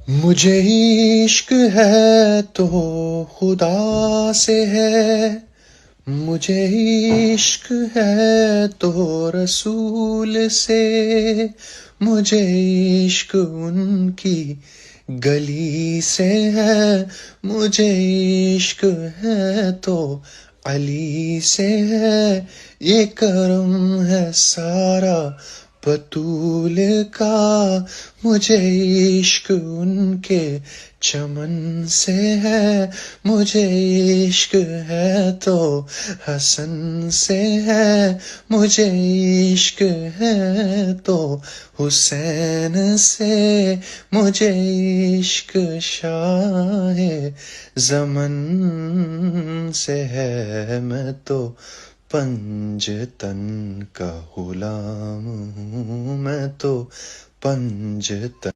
मुझे इश्क है तो खुदा से है, मुझे इश्क है तो रसूल से, मुझे इश्क उनकी गली से है, मुझे इश्क है तो अली से है। ये करम है सारा बतूल का, मुझे इश्क उनके चमन से है, मुझे इश्क है तो हसन से है, मुझे इश्क है तो हुसैन से, मुझे इश्क शाह ज़मन से है। मैं तो पंजतन का गुलाम हूँ, मैं तो पंजतन